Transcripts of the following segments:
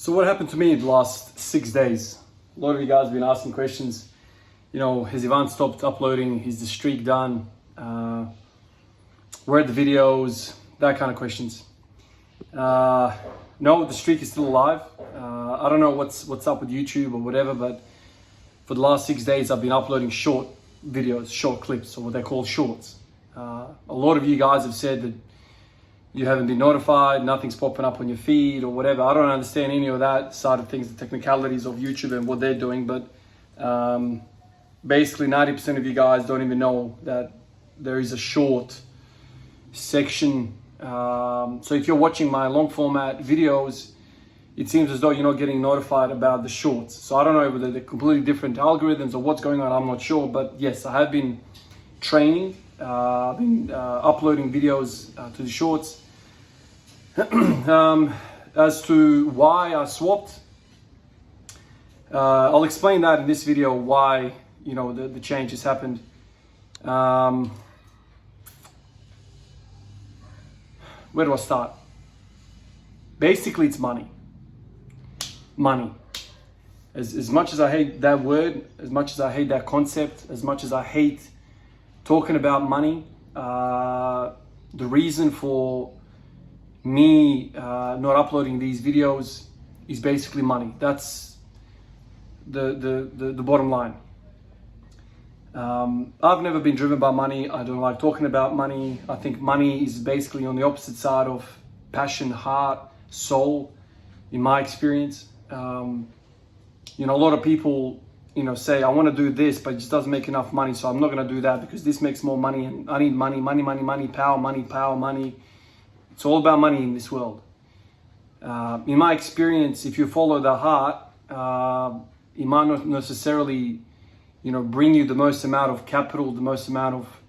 So what happened to me in the last 6 days? A lot of you guys have been asking questions. You know, has Ivan stopped uploading? Is the streak done? Where are the videos? That kind of questions. No, the streak is still alive. I don't know what's up with YouTube or whatever, but for the last 6 days, I've been uploading short videos, short clips, or what they call shorts. A lot of you guys have said that you haven't been notified, nothing's popping up on your feed or whatever. I don't understand any of that side of things, the technicalities of YouTube and what they're doing, but basically 90% of you guys don't even know that there is a short section. So if you're watching my long format videos, it seems as though you're not getting notified about the shorts. So I don't know whether they're completely different algorithms or what's going on, I'm not sure. But yes, I have been training, I've been uploading videos to the shorts. As to why I swapped, I'll explain that in this video, why, you know, the change has happened. Where do I start? Basically, it's money. Money. As much as I hate that word, as much as I hate that concept, as much as I hate talking about money, the reason for me not uploading these videos is basically money. That's the bottom line. I've never been driven by money. I don't like talking about money. I think money is basically on the opposite side of passion, heart, soul, in my experience. You know, a lot of people, you know, say, I want to do this, but it just doesn't make enough money, so I'm not going to do that because this makes more money and I need money, power, money. It's all about money in this world. In my experience, if you follow the heart, it might not necessarily, you know, bring you the most amount of capital, the most amount of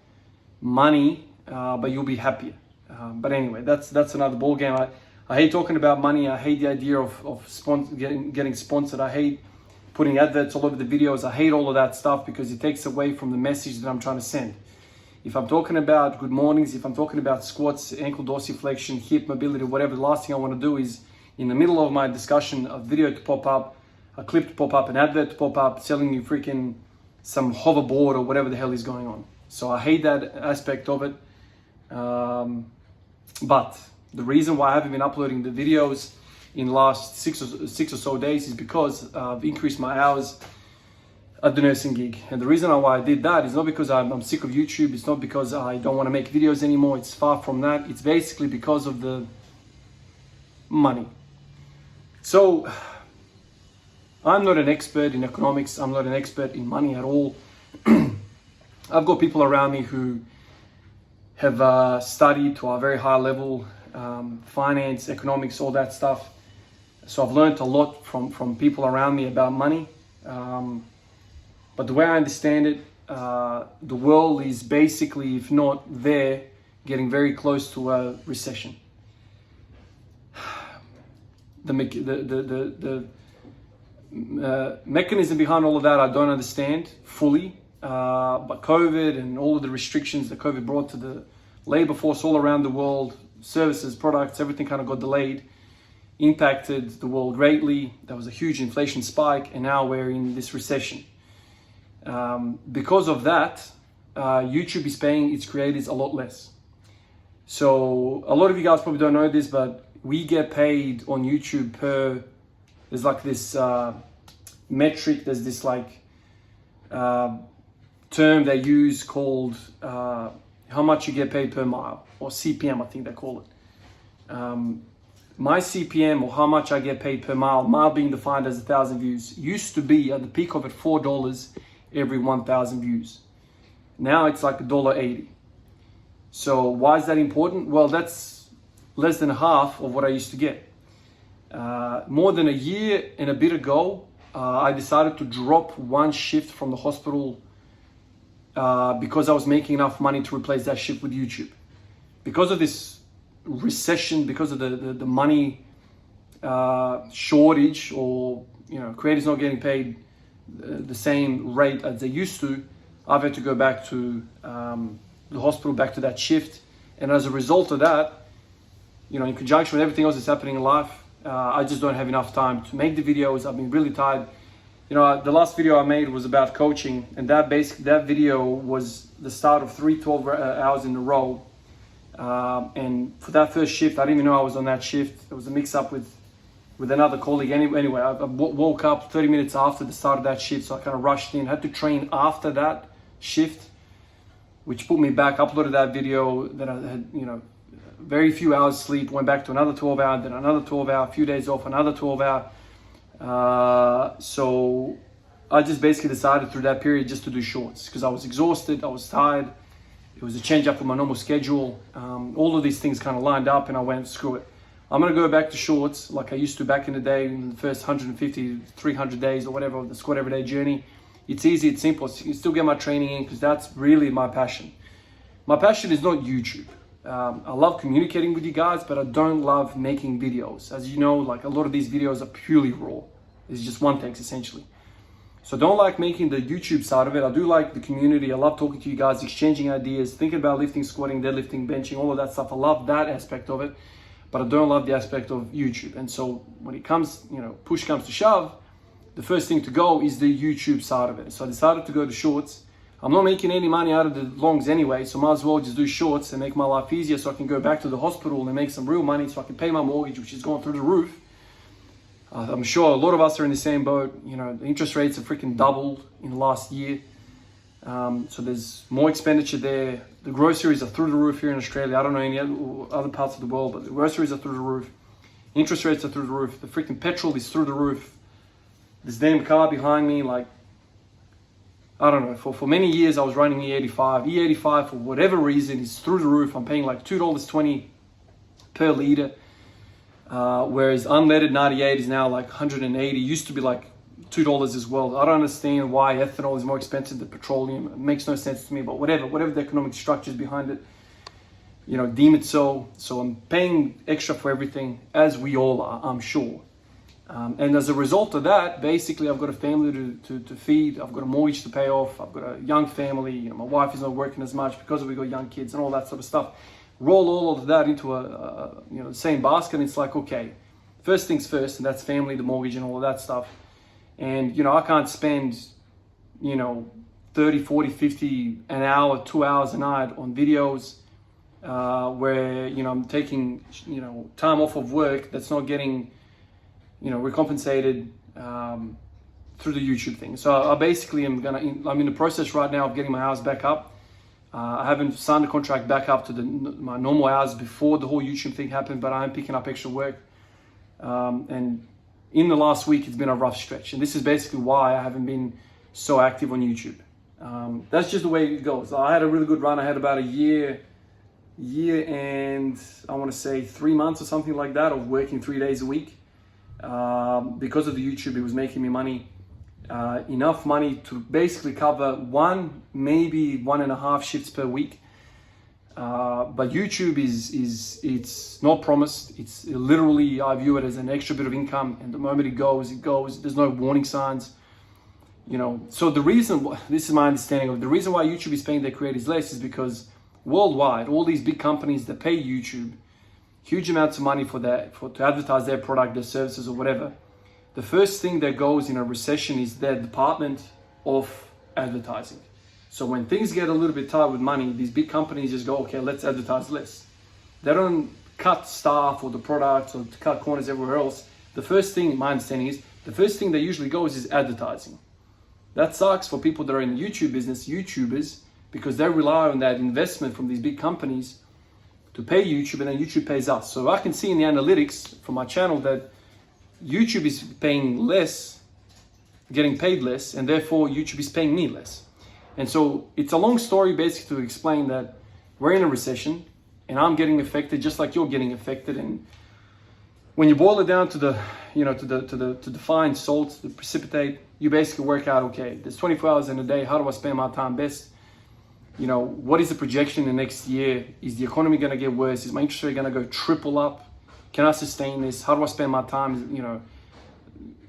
money, but you'll be happier. But anyway, that's another ball game. I hate talking about money. I hate the idea of getting sponsored. I hate putting adverts all over the videos. I hate all of that stuff because it takes away from the message that I'm trying to send. If I'm talking about good mornings, if I'm talking about squats, ankle dorsiflexion, hip mobility, whatever, the last thing I want to do is, in the middle of my discussion, a video to pop up, a clip to pop up, an advert to pop up, selling you freaking some hoverboard or whatever the hell is going on. So I hate that aspect of it. But the reason why I haven't been uploading the videos in the last six or so days is because I've increased my hours at the nursing gig. And the reason why I did that is not because I'm sick of YouTube. It's not because I don't want to make videos anymore. It's far from that. It's basically because of the money. So I'm not an expert in economics. I'm not an expert in money at all. I've got people around me who have studied to a very high level, finance, economics, all that stuff. So I've learned a lot from people around me about money. But the way I understand it, the world is basically, if not there, getting very close to a recession. The mechanism behind all of that, I don't understand fully. But COVID and all of the restrictions that COVID brought to the labor force all around the world, services, products, everything kind of got delayed, impacted the world greatly. There was a huge inflation spike, and now we're in this recession. Because of that, YouTube is paying its creators a lot less. So a lot of you guys probably don't know this, but we get paid on YouTube per, there's like this metric, there's this like term they use called how much you get paid per mile, or CPM, I think they call it. My CPM, or how much I get paid per mile being defined as 1,000 views, used to be at the peak of it $4 every 1,000 views. Now it's like $1.80. So why is that important? Well, that's less than half of what I used to get. More than a year and a bit ago, I decided to drop one shift from the hospital because I was making enough money to replace that shift with YouTube. Because of this recession, because of the money shortage, or, you know, creators not getting paid the same rate as they used to, I've had to go back to the hospital, back to that shift. And as a result of that, you know, in conjunction with everything else that's happening in life, I just don't have enough time to make the videos. I've been really tired. The last video I made was about coaching, and that video was the start of 12 hours in a row. And for that first shift, I didn't even know I was on that shift. There was a mix-up with another colleague. Anyway, I woke up 30 minutes after the start of that shift, so I kind of rushed in. Had to train after that shift, which put me back. Uploaded that video. Then I had, very few hours sleep. Went back to another 12 hour, then another 12 hour. A few days off, another 12 hour. So I just basically decided through that period just to do shorts because I was exhausted. I was tired. It was a change up from my normal schedule. All of these things kind of lined up, and I went, screw it. I'm going to go back to shorts like I used to back in the day, in the first 150, 300 days or whatever, the Squad Everyday journey. It's easy, it's simple. You still get my training in because that's really my passion. My passion is not YouTube. I love communicating with you guys, but I don't love making videos. As you know, like a lot of these videos are purely raw. It's just one text essentially. So I don't like making the YouTube side of it. I do like the community. I love talking to you guys, exchanging ideas, thinking about lifting, squatting, deadlifting, benching, all of that stuff. I love that aspect of it, but I don't love the aspect of YouTube. And so when it comes, push comes to shove, the first thing to go is the YouTube side of it. So I decided to go to shorts. I'm not making any money out of the longs anyway, so might as well just do shorts and make my life easier so I can go back to the hospital and make some real money so I can pay my mortgage, which is going through the roof. I'm sure a lot of us are in the same boat. The interest rates have freaking doubled in the last year. So there's more expenditure there. The groceries are through the roof here in Australia. I don't know any other parts of the world, but the groceries are through the roof. Interest rates are through the roof. The freaking petrol is through the roof. This damn car behind me, I don't know, for many years I was running E85. E85, for whatever reason, is through the roof. I'm paying like $2.20 per litre. Whereas unleaded 98 is now like 180. Used to be like $2 as well. I don't understand why ethanol is more expensive than petroleum. It makes no sense to me, but whatever the economic structure is behind it, deem it so. So I'm paying extra for everything, as we all are, I'm sure. And as a result of that, basically I've got a family to feed. I've got a mortgage to pay off. I've got a young family. My wife is not working as much because we got young kids and all that sort of stuff. Roll all of that into the same basket, and it's like, okay, first things first, and that's family, the mortgage, and all of that stuff. And I can't spend 30, 40, 50 an hour, 2 hours a night on videos where I'm taking time off of work that's not getting recompensated through the YouTube thing. So I basically I'm in the process right now of getting my hours back up. I haven't signed the contract back up to my normal hours before the whole YouTube thing happened, but I am picking up extra work. And in the last week, it's been a rough stretch. And this is basically why I haven't been so active on YouTube. That's just the way it goes. I had a really good run. I had about a year and I want to say 3 months or something like that of working 3 days a week. Because of the YouTube, it was making me money. Enough money to basically cover one, maybe 1.5 shifts per week. But YouTube it's not promised. It's literally, I view it as an extra bit of income, and the moment it goes. There's no warning signs. So the reason, this is my understanding of the reason why YouTube is paying their creators less is because worldwide, all these big companies that pay YouTube huge amounts of money to advertise their product, their services, or whatever. The first thing that goes in a recession is their department of advertising. So when things get a little bit tight with money, these big companies just go, okay, let's advertise less. They don't cut staff or the products or cut corners everywhere else. The first thing, my understanding is, the first thing that usually goes is advertising. That sucks for people that are in the YouTube business, YouTubers, because they rely on that investment from these big companies to pay YouTube, and then YouTube pays us. So I can see in the analytics from my channel that YouTube is paying less, getting paid less, and therefore YouTube is paying me less. And so it's a long story basically to explain that we're in a recession and I'm getting affected just like you're getting affected. And when you boil it down to the fine salts, the precipitate, you basically work out, okay, there's 24 hours in a day. How do I spend my time best? What is the projection in the next year? Is the economy going to get worse? Is my interest rate going to go triple up? Can I sustain this? How do I spend my time?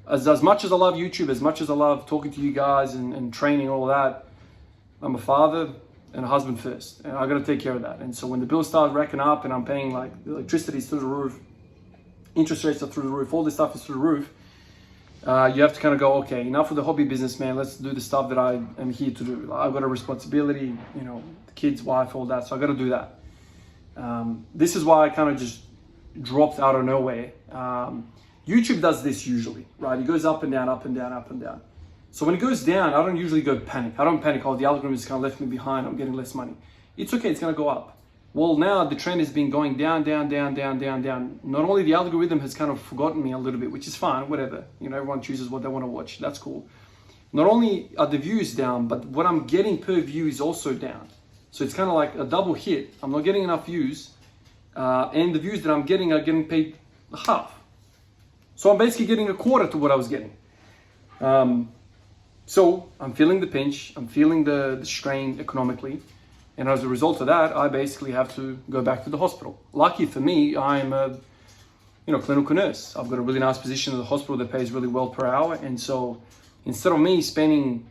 As much as I love YouTube, as much as I love talking to you guys and training, all that, I'm a father and a husband first, and I got to take care of that. And so when the bills start racking up and I'm paying like the electricity's through the roof, interest rates are through the roof, all this stuff is through the roof. You have to kind of go, okay, enough of the hobby business, man. Let's do the stuff that I am here to do. I've got a responsibility, you know, the kids, wife, all that. So I got to do that. This is why I kind of just dropped out of nowhere. YouTube does this usually, right? It goes up and down, up and down, up and down. So when it goes down, I don't usually go panic. I don't panic, oh, the algorithm has kind of left me behind, I'm getting less money. It's okay, it's going to go up. Well, now the trend has been going down, down, down, down, down, down. Not only the algorithm has kind of forgotten me a little bit, which is fine, whatever. You know, everyone chooses what they want to watch. That's cool. Not only are the views down, but what I'm getting per view is also down. So it's kind of like a double hit. I'm not getting enough views, and the views that I'm getting are getting paid half. So I'm basically getting a quarter to what I was getting. So I'm feeling the pinch. I'm feeling the strain economically. And as a result of that, I basically have to go back to the hospital. Lucky for me, I'm a clinical nurse. I've got a really nice position at the hospital that pays really well per hour. And so instead of me spending,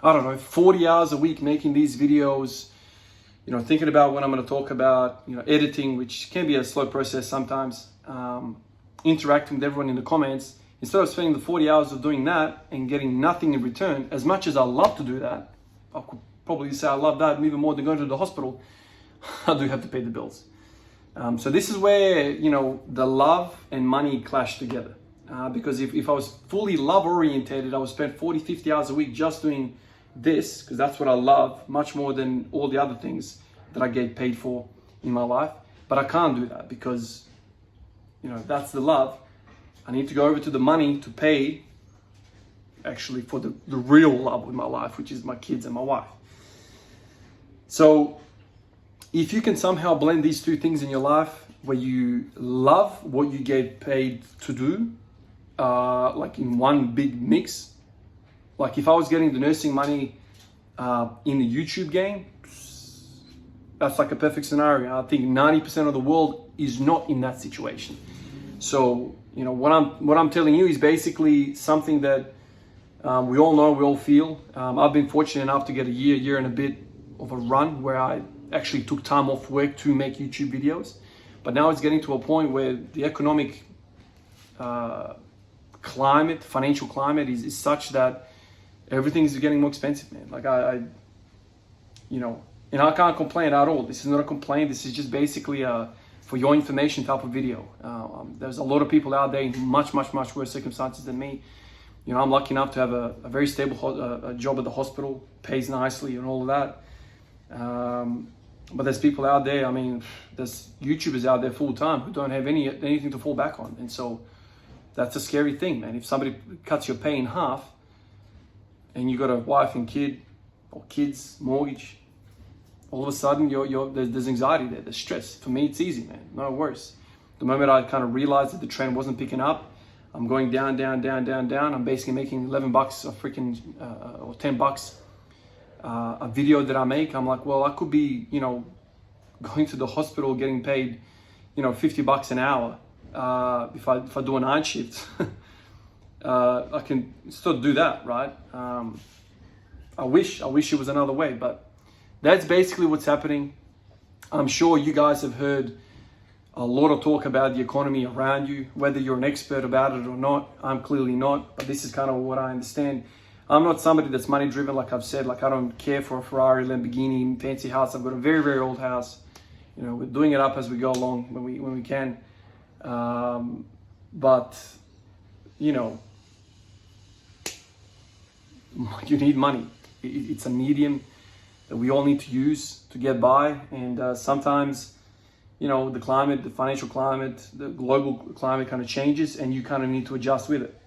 40 hours a week making these videos, thinking about what I'm going to talk about, editing, which can be a slow process sometimes, interacting with everyone in the comments, instead of spending the 40 hours of doing that and getting nothing in return, as much as I love to do that, I could probably say I love that even more than going to the hospital, I do have to pay the bills. So this is where, the love and money clash together. Because if I was fully love orientated, I would spend 40, 50 hours a week just doing this, because that's what I love much more than all the other things that I get paid for in my life. But I can't do that because, that's the love. I need to go over to the money to pay actually for the real love with my life, which is my kids and my wife. So if you can somehow blend these two things in your life where you love what you get paid to do, like in one big mix, like if I was getting the nursing money in the YouTube game, that's like a perfect scenario. I think 90% of the world is not in that situation. So, what I'm telling you is basically something that we all know, we all feel. I've been fortunate enough to get a year and a bit of a run where I actually took time off work to make YouTube videos. But now it's getting to a point where the economic climate, financial climate is such that everything is getting more expensive, man. Like and I can't complain at all. This is not a complaint. This is just basically for your information type of video. There's a lot of people out there in much, much, much worse circumstances than me. I'm lucky enough to have a very stable job at the hospital, pays nicely and all of that. But there's people out there, there's YouTubers out there full time who don't have anything to fall back on. And so that's a scary thing, man. If somebody cuts your pay in half and you got a wife and kid or kids, mortgage, all of a sudden there's anxiety there, there's stress. For me, it's easy, man, no worse. The moment I kind of realized that the trend wasn't picking up, I'm going down, down, down, down, down. I'm basically making $11 or $10 a video that I make. I'm like, well, I could be, going to the hospital getting paid, $50 an hour. If I do a night shift, I can still do that, right? I wish it was another way, but that's basically what's happening. I'm sure you guys have heard a lot of talk about the economy around you, whether you're an expert about it or not. I'm clearly not, but this is kind of what I understand. I'm not somebody that's money driven, like I've said. Like I don't care for a Ferrari, Lamborghini, fancy house. I've got a very, very old house. We're doing it up as we go along when we can. But you need money. It's a medium that we all need to use to get by. And sometimes, the climate, the financial climate, the global climate kind of changes, and you kind of need to adjust with it.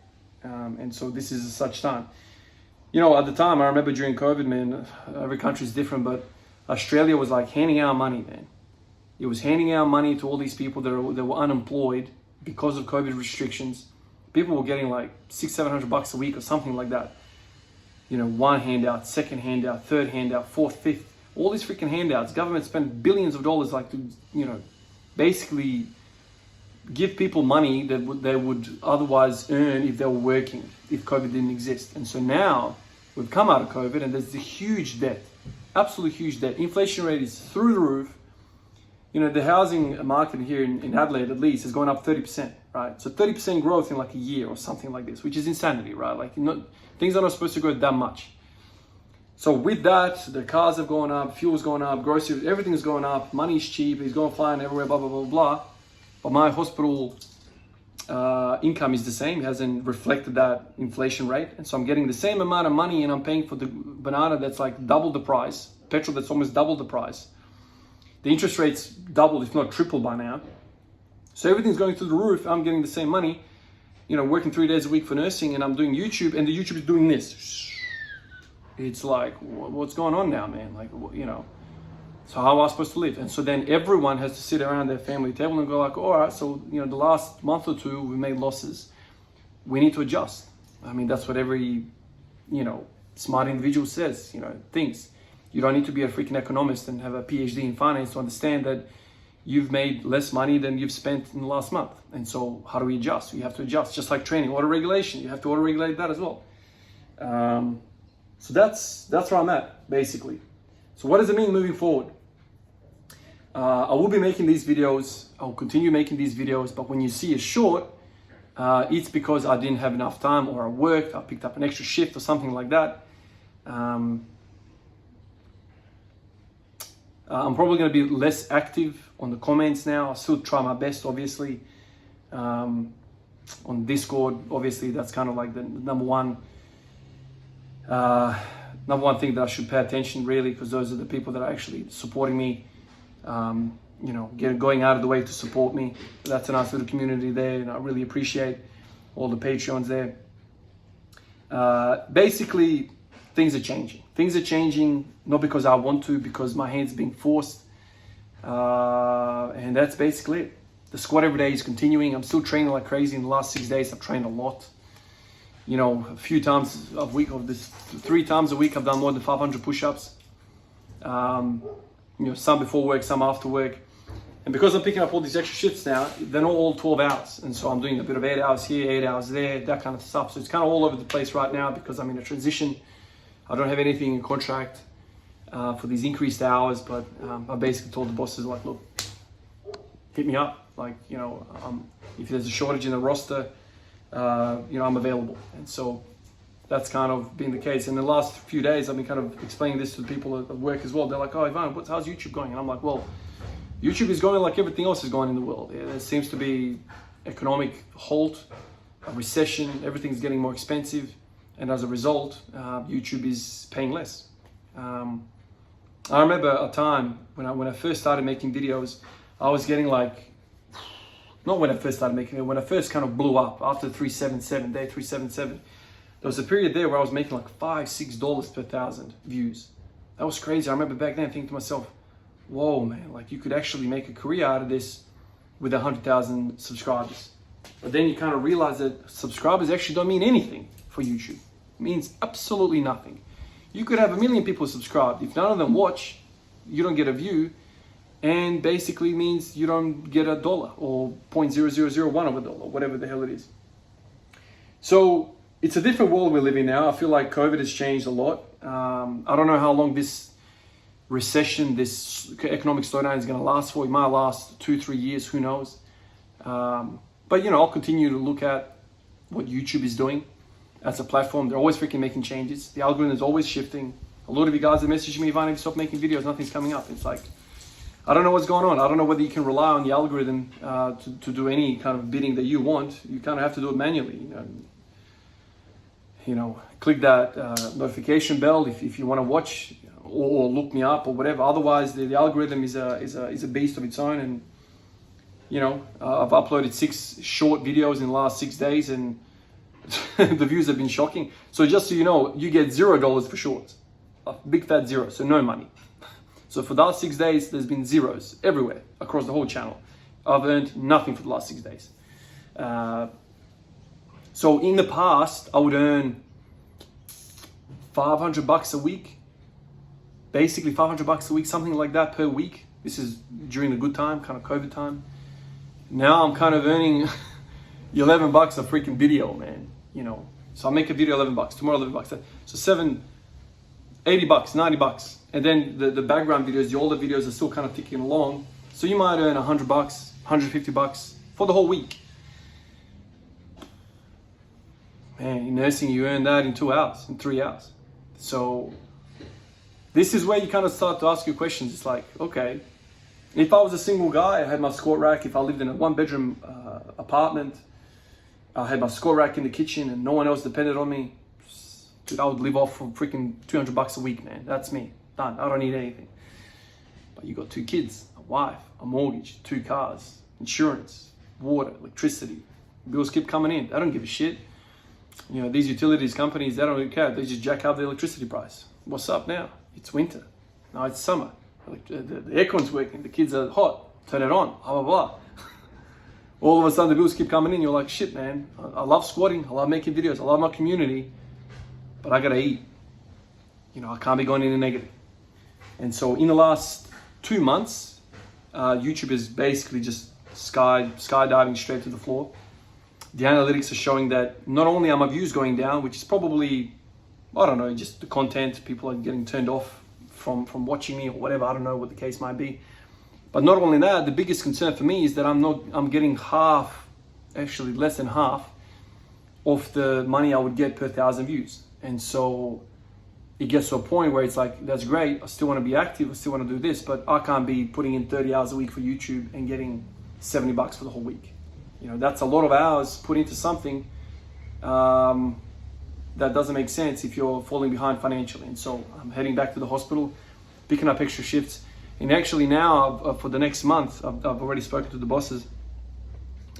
And so this is such time. At the time, I remember during COVID, man, every country is different, but Australia was like handing out money, man. It was handing out money to all these people that were unemployed because of COVID restrictions. People were getting like $600-700 a week or something like that. One handout, second handout, third handout, fourth, fifth, all these freaking handouts. Government spent billions of dollars to, basically give people money that they would otherwise earn if they were working, if COVID didn't exist. And so now we've come out of COVID and there's a huge debt, absolute huge debt. Inflation rate is through the roof. you know, the housing market here in Adelaide, at least, has gone up 30%, right? So 30% growth in like a year or something like this, which is insanity, right? Like, things are not supposed to grow that much. So with that, the cars have gone up, fuel's gone up, groceries, everything's going up, money's cheap, he's going flying everywhere, blah, blah, blah, blah. But my hospital income is the same, it hasn't reflected that inflation rate. And so I'm getting the same amount of money and I'm paying for the banana that's like double the price, petrol that's almost double the price. The interest rate's doubled, if not tripled by now. So everything's going through the roof, I'm getting the same money, you know, working 3 days a week for nursing, and I'm doing YouTube, and the YouTube is doing this. It's like, what's going on now, man? Like, you know, so how am I supposed to live? And so then everyone has to sit around their family table and go like, all right, so, you know, the last month or two, we made losses. We need to adjust. I mean, that's what every, you know, smart individual says, you know, thinks. You don't need to be a freaking economist and have a PhD in finance to understand that you've made less money than you've spent in the last month. And so how do we adjust? You have to adjust, just like training, auto-regulation. You have to auto-regulate that as well. So that's where I'm at, basically. So what does it mean moving forward? I will be making these videos. I'll continue making these videos, but when you see a short, it's because I didn't have enough time, or I worked, I picked up an extra shift or something like that. I'm probably going to be less active on the comments now. I'll still try my best, obviously. On Discord, obviously, that's kind of like the number one thing that I should pay attention, really, because those are the people that are actually supporting me, you know, going out of the way to support me. That's a nice little community there, and I really appreciate all the Patreons there. Basically, things are changing. Things are changing, not because I want to, because my hand's being forced. And that's basically it. The squat every day is continuing. I'm still training like crazy. In the last 6 days, I've trained a lot. You know, a few times a week, of this 3 times a week, I've done more than 500 push-ups. You know, some before work, some after work. And because I'm picking up all these extra shifts now, they're not all 12 hours. And so I'm doing a bit of 8 hours here, 8 hours there, that kind of stuff. So it's kind of all over the place right now because I'm in a transition. I don't have anything in contract for these increased hours, but I basically told the bosses, like, look, hit me up. Like, you know, if there's a shortage in the roster, you know, I'm available. And so that's kind of been the case. In the last few days, I've been kind of explaining this to the people at work as well. They're like, oh, Ivan, how's YouTube going? And I'm like, well, YouTube is going like everything else is going in the world. Yeah, there seems to be economic halt, a recession, everything's getting more expensive. And as a result, YouTube is paying less. I remember a time when I first started making videos, I was getting like, not when I first started making it, when I first kind of blew up after 377, day 377, there was a period there where I was making like $5-6 per 1,000 views. That was crazy. I remember back then thinking to myself, whoa, man, like you could actually make a career out of this with 100,000 subscribers. But then you kind of realize that subscribers actually don't mean anything for YouTube. It means absolutely nothing. You could have 1 million people subscribed. If none of them watch, you don't get a view, and basically means you don't get $1 or 0.0001 of $1, whatever the hell it is. So it's a different world we're living now. I feel like COVID has changed a lot. I don't know how long this recession, this economic slowdown is going to last for. It might last 2-3 years, who knows. But, you know, I'll continue to look at what YouTube is doing as a platform. They're always freaking making changes. The algorithm is always shifting. A lot of you guys are messaging me, Ivan, if you stop making videos, nothing's coming up. It's like, I don't know what's going on. I don't know whether you can rely on the algorithm to do any kind of bidding that you want. You kind of have to do it manually. You know, click that notification bell if you want to watch or look me up or whatever. Otherwise, the algorithm is a beast of its own. And you know, I've uploaded 6 short videos in the last 6 days, and the views have been shocking. So just so you know, you get $0 for shorts, a big fat zero, so no money. So for the last 6 days, there's been zeros everywhere across the whole channel. I've earned nothing for the last 6 days. So in the past, I would earn $500 a week, basically $500 a week, something like that per week. This is during the good time, kind of COVID time. Now I'm kind of earning $11 a freaking video, man. You know, so I make a video $11, tomorrow $11. So $80, $90. And then the background videos, the older videos are still kind of ticking along. So you might earn $100, $150 for the whole week. Man, in nursing, you earn that in 2 hours, in 3 hours. So this is where you kind of start to ask your questions. It's like, okay, if I was a single guy, I had my squat rack. If I lived in a 1-bedroom apartment, I had my squat rack in the kitchen and no one else depended on me, dude, I would live off for freaking $200 a week, man. That's me. Done. I don't need anything. But you got 2 kids, a wife, a mortgage, 2 cars, insurance, water, electricity. Bills keep coming in. They don't give a shit. You know, these utilities companies, they don't really care. They just jack up the electricity price. What's up now? It's winter. Now it's summer. The aircon's working. The kids are hot. Turn it on. Blah, blah, blah. All of a sudden the bills keep coming in. You're like, shit, man. I love squatting. I love making videos. I love my community. But I gotta eat. You know, I can't be going in a negative. And so in the last 2 months, YouTube is basically just skydiving straight to the floor. The analytics are showing that not only are my views going down, which is probably, I don't know, just the content, people are getting turned off from watching me or whatever, I don't know what the case might be. But not only that, the biggest concern for me is that I'm getting half, actually less than half, of the money I would get per 1,000 views. And so it gets to a point where it's like, that's great, I still want to be active, I still want to do this, but I can't be putting in 30 hours a week for YouTube and getting $70 for the whole week. You know, that's a lot of hours put into something that doesn't make sense if you're falling behind financially. And so I'm heading back to the hospital, picking up extra shifts. And actually now, for the next month, I've already spoken to the bosses.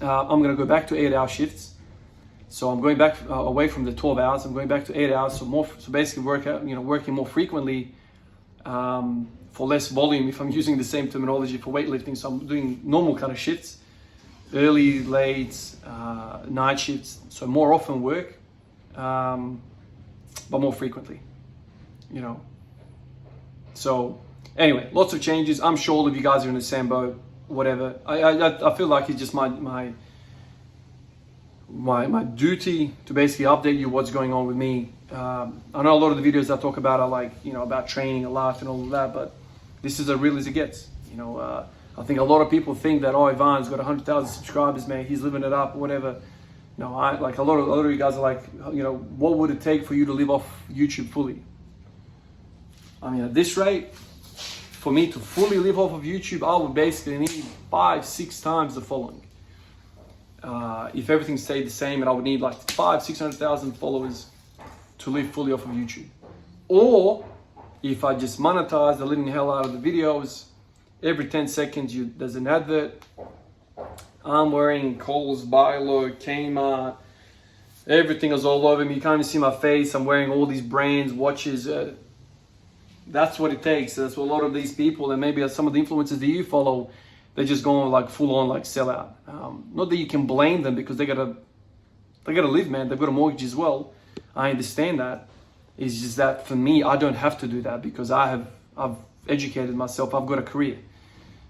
I'm going to go back to 8-hour shifts. So I'm going back away from the 12 hours. I'm going back to 8 hours. So basically working more frequently for less volume, if I'm using the same terminology for weightlifting. So I'm doing normal kind of shifts. Early, late, night shifts, so more often work, but more frequently, you know. So anyway, lots of changes. I'm sure all of you guys are in the same boat, whatever. I feel like it's just my duty to basically update you what's going on with me. I know a lot of the videos I talk about are like, you know, about training a lot and all of that, but this is as real as it gets, you know. I think a lot of people think that, oh, Ivan's got 100,000 subscribers, man, he's living it up, whatever. No, like a lot of you guys are like, you know, what would it take for you to live off YouTube fully? I mean, at this rate, for me to fully live off of YouTube, I would basically need 5-6 times the following. If everything stayed the same, and I would need like 500,000-600,000 followers to live fully off of YouTube. Or if I just monetize the living hell out of the videos, every 10 seconds there's an advert. I'm wearing Coles, Paulo, Kmart. Everything is all over me. You can't even see my face. I'm wearing all these brands, watches. That's what it takes. That's what a lot of these people, and maybe some of the influencers that you follow, they're just going like full on like sell out. Not that you can blame them, because they gotta live, man. They've got a mortgage as well. I understand that. It's just that for me, I don't have to do that because I've educated myself. I've got a career.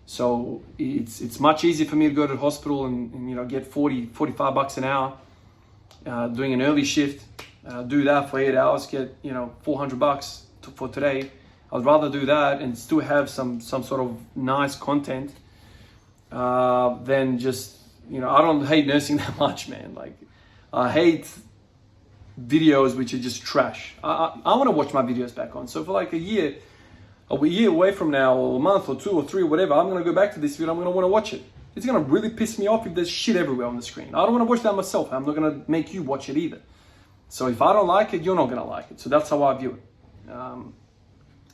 So it's much easier for me to go to the hospital and you know, get $45 an hour, doing an early shift, do that for 8 hours, get, you know, $400 for today. I'd rather do that and still have some sort of nice content than just, you know, I don't hate nursing that much, man. Like, I hate videos which are just trash. I want to watch my videos back on. So for like a year away from now, or a month or 2 or 3 or whatever, I'm going to go back to this video. I'm going to want to watch it. It's going to really piss me off if there's shit everywhere on the screen. I don't want to watch that myself. I'm not going to make you watch it either. So if I don't like it, you're not going to like it. So that's how I view it.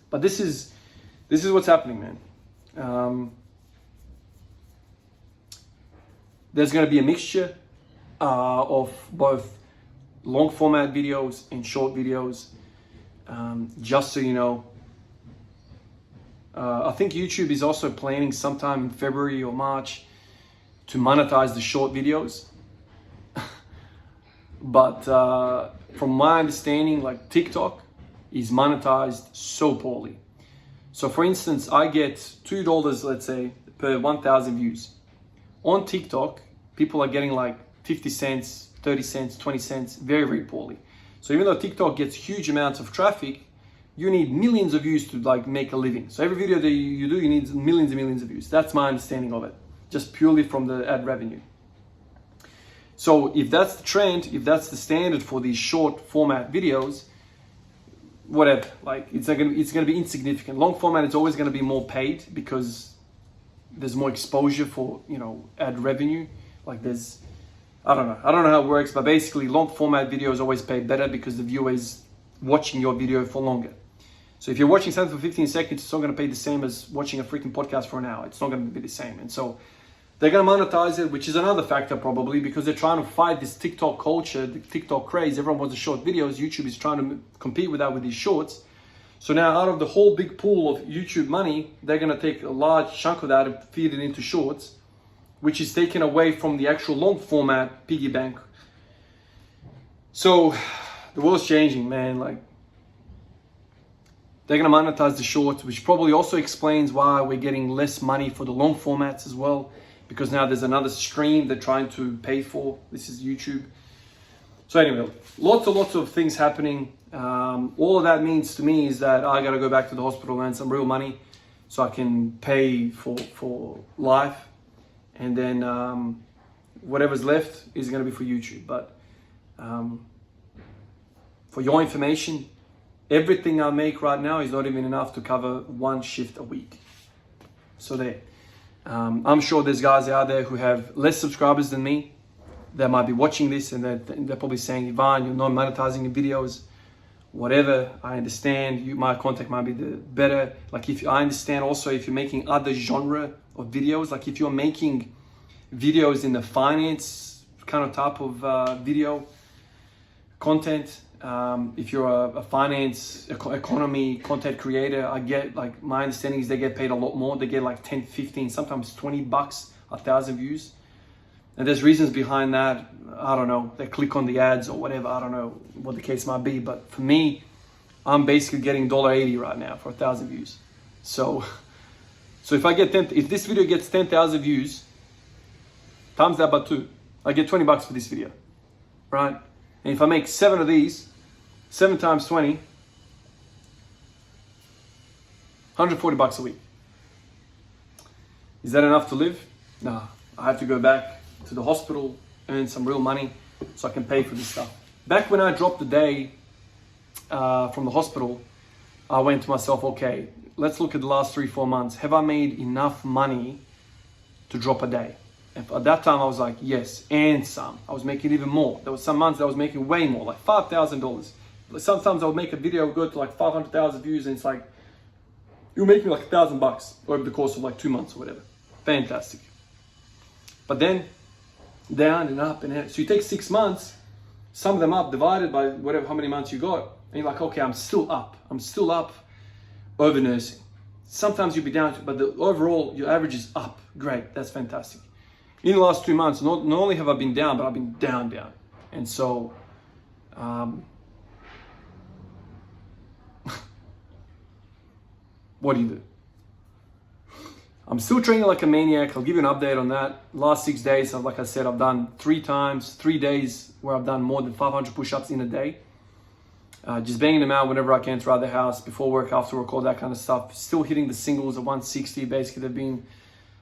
But this is what's happening, man. There's going to be a mixture of both long format videos and short videos. Just so you know, I think YouTube is also planning sometime in February or March to monetize the short videos. But from my understanding, like TikTok is monetized so poorly. So for instance, I get $2, let's say, per 1,000 views. On TikTok, people are getting like 50 cents, 30 cents, 20 cents, very, very poorly. So even though TikTok gets huge amounts of traffic, you need millions of views to like make a living. So every video that you do, you need millions and millions of views. That's my understanding of it, just purely from the ad revenue. So if that's the trend, if that's the standard for these short format videos, whatever, like it's gonna be insignificant. Long format, it's always gonna be more paid because there's more exposure for, you know, ad revenue. Like there's, I don't know how it works, but basically long format videos always pay better because the viewer is watching your video for longer. So if you're watching something for 15 seconds, it's not going to pay the same as watching a freaking podcast for an hour. It's not going to be the same. And so they're going to monetize it, which is another factor probably, because they're trying to fight this TikTok culture, the TikTok craze. Everyone wants the short videos. YouTube is trying to compete with that with these shorts. So now out of the whole big pool of YouTube money, they're going to take a large chunk of that and feed it into shorts, which is taken away from the actual long format piggy bank. So the world's changing, man. Like, they're going to monetize the shorts, which probably also explains why we're getting less money for the long formats as well, because now there's another stream they're trying to pay for. This is YouTube. So anyway, lots of things happening. All of that means to me is that I got to go back to the hospital and earn some real money so I can pay for life. And then whatever's left is going to be for YouTube. But for your information, everything I make right now is not even enough to cover one shift a week. So there. I'm sure there's guys out there who have less subscribers than me that might be watching this, and they're probably saying, Ivan, you're not monetizing your videos. Whatever, I understand. My content might be the better. Like I understand also if you're making other genre of videos, like if you're making videos in the finance kind of type of video content, if you're a finance economy content creator, I get, like, my understanding is they get paid a lot more. They get like 10, 15, sometimes $20, 1,000 views. And there's reasons behind that. I don't know. They click on the ads or whatever. I don't know what the case might be. But for me, I'm basically getting $1.80 right now for 1,000 views. So if I get if this video gets 10,000 views, times that by 2, I get $20 for this video, right? And if I make 7 of these, 7 times 20, $140 a week. Is that enough to live? No, I have to go back to the hospital, earn some real money so I can pay for this stuff. Back when I dropped the day from the hospital, I went to myself, okay, let's look at the last 3-4 months. Have I made enough money to drop a day? And at that time I was like, yes, and some. I was making even more. There was some months that I was making way more, like $5,000. Sometimes I would make a video go to like 500,000 views, and it's like, you'll make me like $1,000 over the course of like 2 months or whatever. Fantastic. But then down and up and down. So you take 6 months, sum them up, divided by whatever, how many months you got, and you're like, okay, I'm still up over nursing. Sometimes you'll be down, but the overall, your average is up. Great, that's fantastic. In the last 2 months, not only have I been down, but I've been down. And so, what do you do? I'm still training like a maniac. I'll give you an update on that. Last 6 days, like I said, I've done 3 days where I've done more than 500 push-ups in a day. Just banging them out whenever I can throughout the house, before work, after work, all that kind of stuff. Still hitting the singles at 160, basically they've been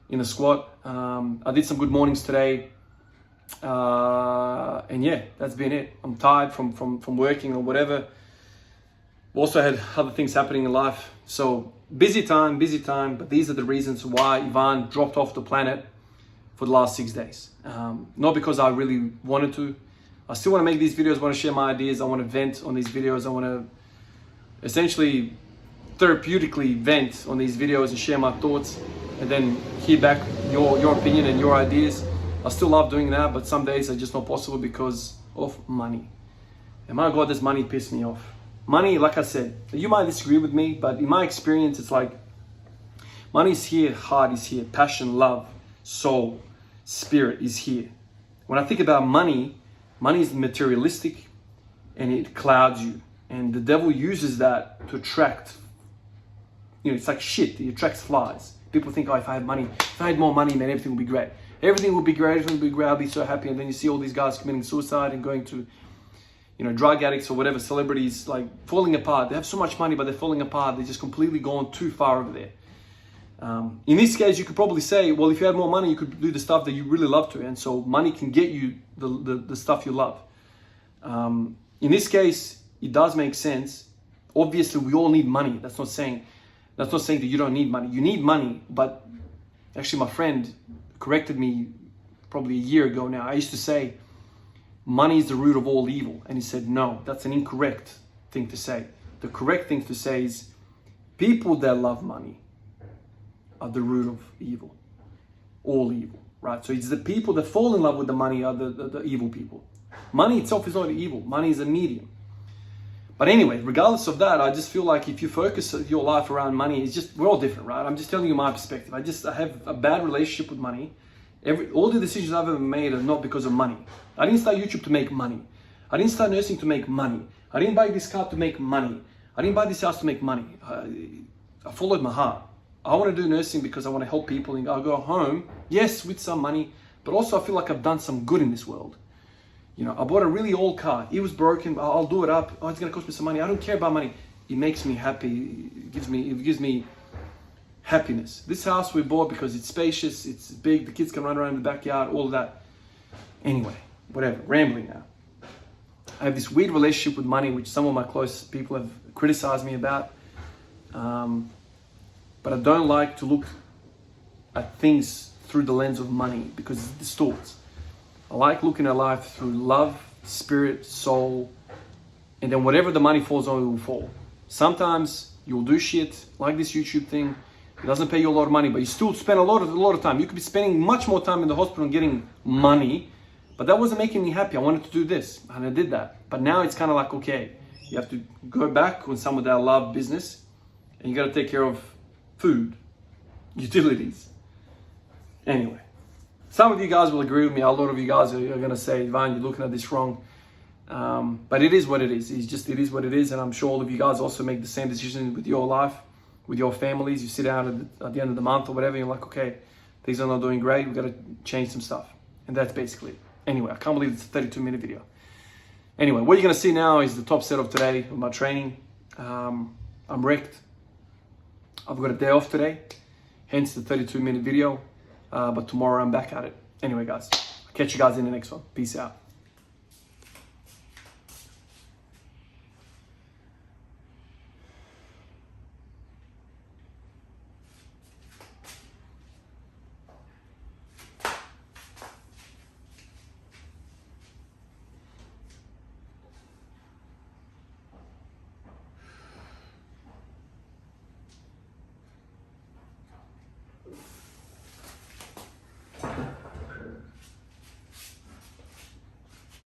in the squat. I did some good mornings today. And yeah, that's been it. I'm tired from working or whatever. Also had other things happening in life. So busy time, but these are the reasons why Ivan dropped off the planet for the last 6 days. Not because I really wanted to. I still want to make these videos, I want to share my ideas, I want to vent on these videos, I want to essentially therapeutically vent on these videos and share my thoughts, and then hear back your opinion and your ideas. I still love doing that, but some days are just not possible because of money. And my God, does money piss me off. Money, like I said, you might disagree with me, but in my experience, it's like money is here, heart is here, passion, love, soul, spirit is here. When I think about money is materialistic and it clouds you. And the devil uses that to attract, it's like shit, it attracts flies. People think, oh, if I had money, if I had more money, man, everything would be great. Everything would be great, I'll be so happy. And then you see all these guys committing suicide and going to, you know, drug addicts or whatever, celebrities, like falling apart. They have so much money, but they're falling apart. They're just completely gone too far over there. In this case, you could probably say, well, if you had more money, you could do the stuff that you really love to. And so money can get you the stuff you love. In this case, it does make sense. Obviously, we all need money. That's not saying that you don't need money. You need money, but actually my friend corrected me probably a year ago now. I used to say, money is the root of all evil. And he said, no, that's an incorrect thing to say. The correct thing to say is, people that love money are the root of evil. All evil, right? So it's the people that fall in love with the money are the evil people. Money itself is not evil. Money is a medium. But anyway, regardless of that, I just feel like if you focus your life around money, it's just, we're all different, right? I'm just telling you my perspective. I have a bad relationship with money. All the decisions I've ever made are not because of money. I didn't start YouTube to make money. I didn't start nursing to make money. I didn't buy this car to make money. I didn't buy this house to make money. I followed my heart. I want to do nursing because I want to help people and I'll go home, yes, with some money, but also I feel like I've done some good in this world. You know, I bought a really old car. It was broken. I'll do it up. Oh, it's going to cost me some money. I don't care about money. It makes me happy. It gives me happiness. This house we bought because it's spacious, it's big, the kids can run around in the backyard, all of that. Anyway, whatever, rambling now. I have this weird relationship with money, which some of my close people have criticized me about. But I don't like to look at things through the lens of money because it distorts. I like looking at life through love, spirit, soul, and then whatever the money falls on, it will fall. Sometimes you'll do shit like this YouTube thing. It doesn't pay you a lot of money, but you still spend a lot of time. You could be spending much more time in the hospital and getting money, but that wasn't making me happy. I wanted to do this, and I did that. But now it's kind of like, okay, you have to go back on some of that love business, and you got to take care of food, utilities. Anyway, some of you guys will agree with me. A lot of you guys are going to say, Ivan, you're looking at this wrong. But it is what it is. It is what it is. And I'm sure all of you guys also make the same decision with your life, with your families. You sit down at the end of the month or whatever, and you're like, okay, things are not doing great. We've got to change some stuff. And that's basically it. Anyway, I can't believe it's a 32-minute video. Anyway, what you're going to see now is the top set of today of my training. I'm wrecked. I've got a day off today, hence the 32-minute video. But tomorrow I'm back at it. Anyway, guys, I'll catch you guys in the next one. Peace out.